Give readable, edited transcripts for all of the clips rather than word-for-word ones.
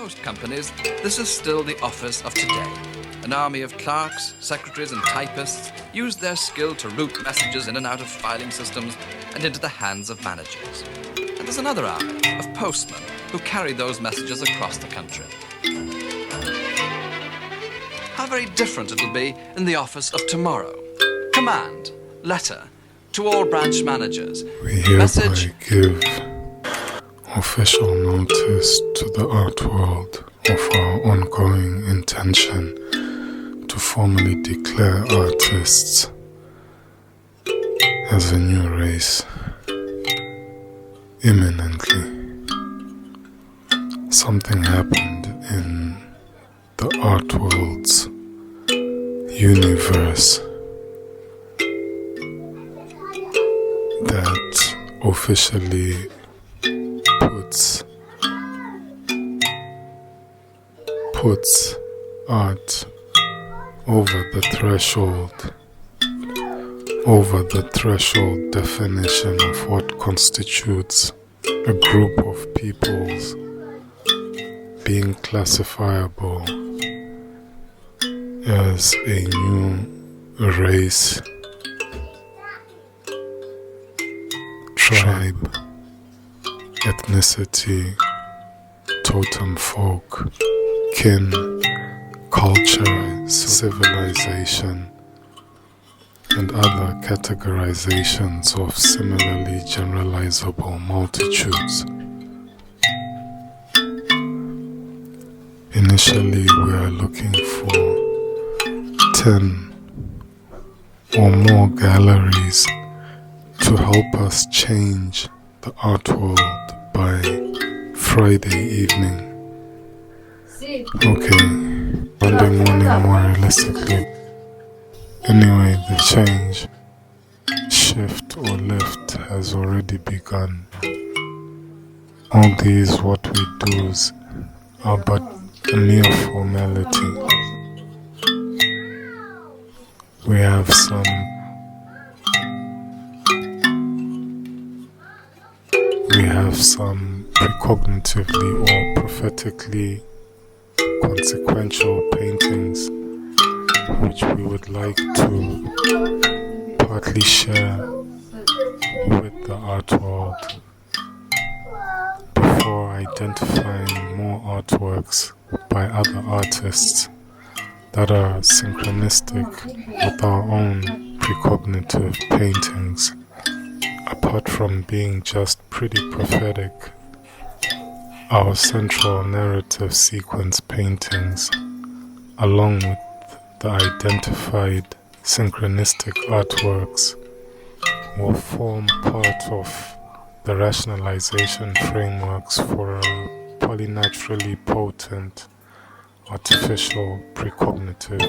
most companies, this is still the office of today. An army of clerks, secretaries, and typists use their skill to route messages in and out of filing systems and into the hands of managers. And there's another army of postmen who carry those messages across the country. How very different it'll be in the office of tomorrow. Command, letter, to all branch managers. We hereby give official notice to the art world of our ongoing intention to formally declare artists as a new race imminently. Something happened in the art world's universe that officially puts art over the threshold definition of what constitutes a group of peoples being classifiable as a new race, tribe, ethnicity, totem folk, kin, culture, civilization, and other categorizations of similarly generalizable multitudes. Initially, we are looking for 10 or more galleries to help us change the art world by Friday evening. Okay, Monday morning more realistically. Anyway, the change, shift or lift has already begun. All these what we do's are but a mere formality. We have some precognitively or prophetically consequential paintings which we would like to partly share with the art world before identifying more artworks by other artists that are synchronistic with our own precognitive paintings. Apart from being just pretty prophetic, our central narrative sequence paintings, along with the identified synchronistic artworks, will form part of the rationalization frameworks for a polynaturally potent artificial precognitive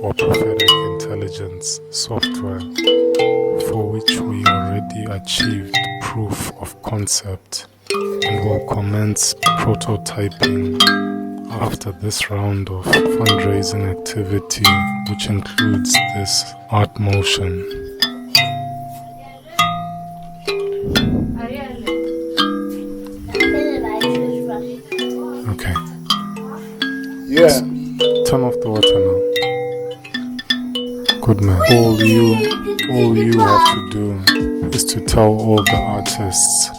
or prophetic intelligence software, for which we already achieved proof of concept and will commence prototyping after this round of fundraising activity, which includes this art motion. Okay. Yeah. Turn off the water now. Good man. All you have to do is to tell all the artists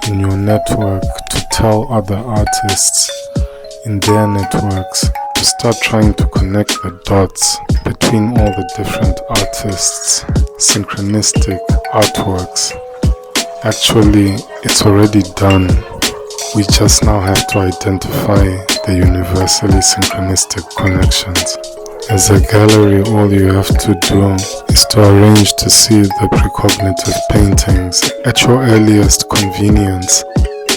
in your network to tell other artists in their networks to start trying to connect the dots between all the different artists' synchronistic artworks. Actually, it's already done. We just now have to identify the universally synchronistic connections. As a gallery, all you have to do is to arrange to see the precognitive paintings at your earliest convenience.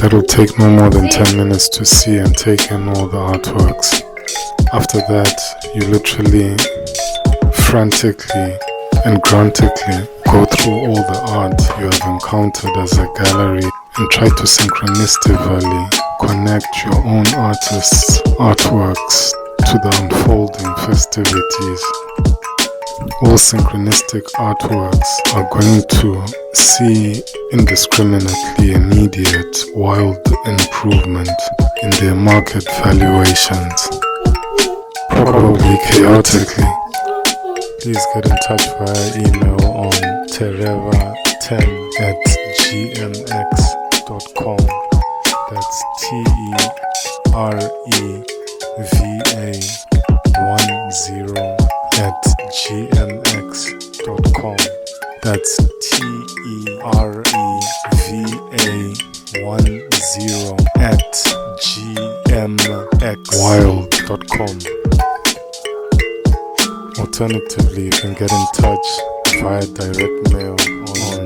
That'll take no more than 10 minutes to see and take in all the artworks. After that, you literally, frantically and grantically go through all the art you have encountered as a gallery and try to synchronistically connect your own artists' artworks to the unfolding festivities. all synchronistic artworks are going to see indiscriminately immediate wild improvement in their market valuations, probably chaotically. Please get in touch via email on tereva10@gmx.com. That's TEREVA10@gmx.com. That's TEREVA10@gmx.wild.com. Alternatively, you can get in touch via direct mail on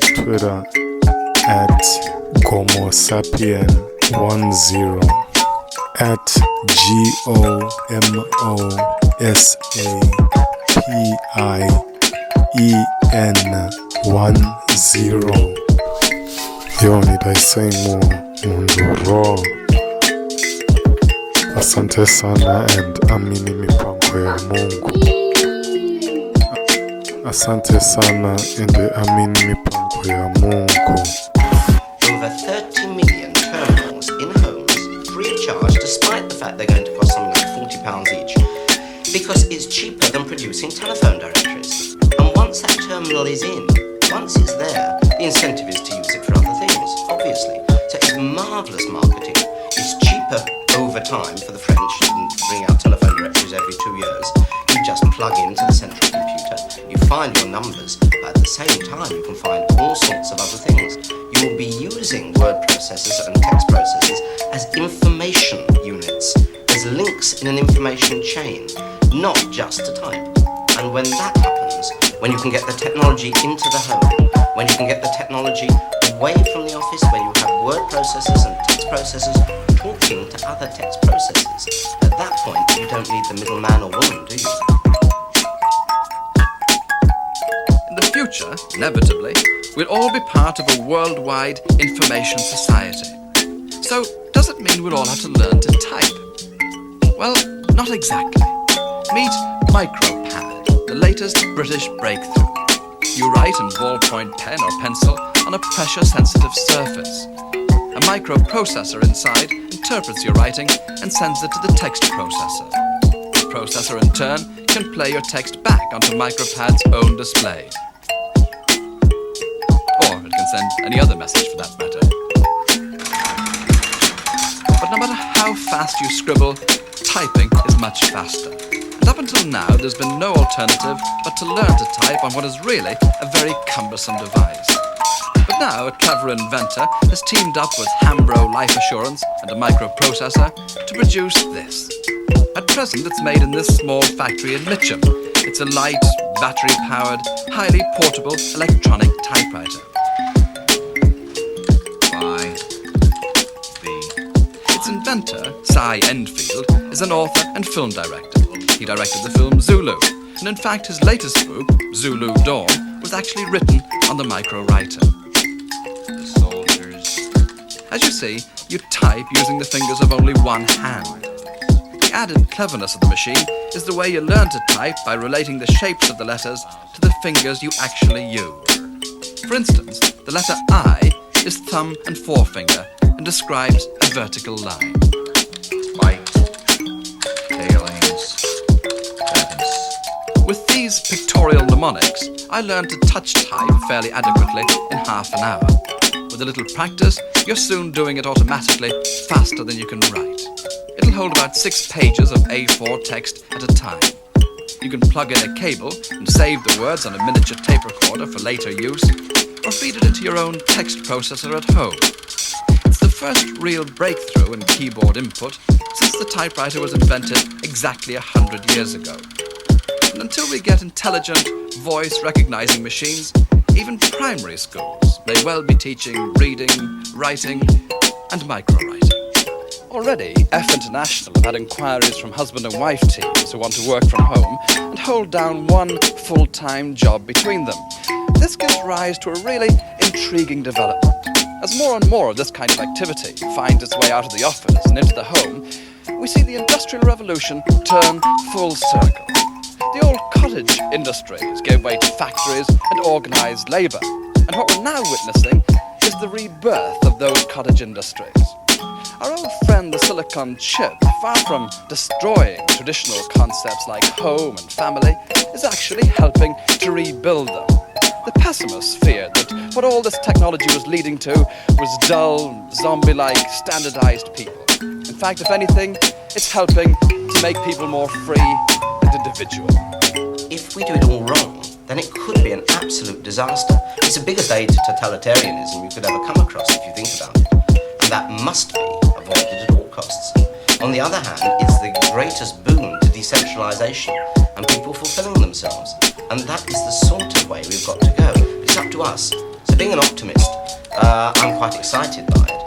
Twitter at GomoSapien10, at GomoSapien10. Yo, need I say more? Mundoro. Asante sana and amini mipango ya Mungu. Asante sana and amini mipango ya Mungu. Over 30 million terminals in homes free of charge, despite the fact they're going to cost something like £40 each, because it's cheaper than producing telephone directories. And once that terminal is in, once it's there, the incentive is to use it for other things, obviously. So it's marvellous marketing. It's cheaper over time for the French than to bring out telephone directories every 2 years. You just plug into the central computer, you find your numbers, but at the same time you can find all sorts of other things. You will be using word processors and text processors as information units, as links in an information chain, not just to type. And when that happens, when you can get the technology into the home, when you can get the technology away from the office, when you have word processors and text processors talking to other text processors, at that point you don't need the middleman or woman, do you? In the future, inevitably, we'll all be part of a worldwide information society. So, does it mean we'll all have to learn to type? Well, not exactly. Meet MicroPad, the latest British breakthrough. You write in ballpoint pen or pencil on a pressure-sensitive surface. A microprocessor inside interprets your writing and sends it to the text processor. The processor, in turn, can play your text back onto MicroPad's own display. Or it can send any other message for that matter. But no matter how fast you scribble, typing is much faster. And up until now, there's been no alternative but to learn to type on what is really a very cumbersome device. But now, a clever inventor has teamed up with Hambro Life Assurance and a microprocessor to produce this. At present, it's made in this small factory in Mitcham. It's a light, battery-powered, highly portable electronic typewriter. Its inventor, Cy Endfield, is an author and film director. He directed the film Zulu, and in fact his latest book, Zulu Dawn, was actually written on the micro-writer. The soldiers. As you see, you type using the fingers of only one hand. The added cleverness of the machine is the way you learn to type by relating the shapes of the letters to the fingers you actually use. For instance, the letter I is thumb and forefinger and describes a vertical line. White, tailings, feathers. With these pictorial mnemonics, I learned to touch type fairly adequately in half an hour. With a little practice, you're soon doing it automatically, faster than you can write. It'll hold about 6 pages of A4 text at a time. You can plug in a cable and save the words on a miniature tape recorder for later use, or feed it into your own text processor at home. It's the first real breakthrough in keyboard input since the typewriter was invented exactly 100 years ago. And until we get intelligent, voice-recognizing machines, even primary schools may well be teaching reading, writing, and micro-writing. Already, F International have had inquiries from husband and wife teams who want to work from home and hold down one full-time job between them. This gives rise to a really intriguing development. As more and more of this kind of activity finds its way out of the office and into the home, we see the Industrial Revolution turn full circle. The old cottage industries gave way to factories and organised labour, and what we're now witnessing is the rebirth of those cottage industries. Our old friend the silicon chip, far from destroying traditional concepts like home and family, is actually helping to rebuild them. The pessimists feared that what all this technology was leading to was dull, zombie-like, standardized people. In fact, if anything, it's helping to make people more free and individual. If we do it all wrong, then it could be an absolute disaster. It's the biggest aid to totalitarianism you could ever come across if you think about it. And that must be avoided at all costs. On the other hand, it's the greatest boon to decentralization and people fulfilling themselves. And that is the sort of way we've got to go. It's up to us. So being an optimist, I'm quite excited by it.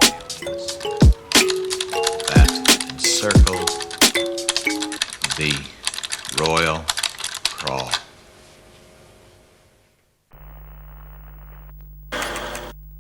That encircled the royal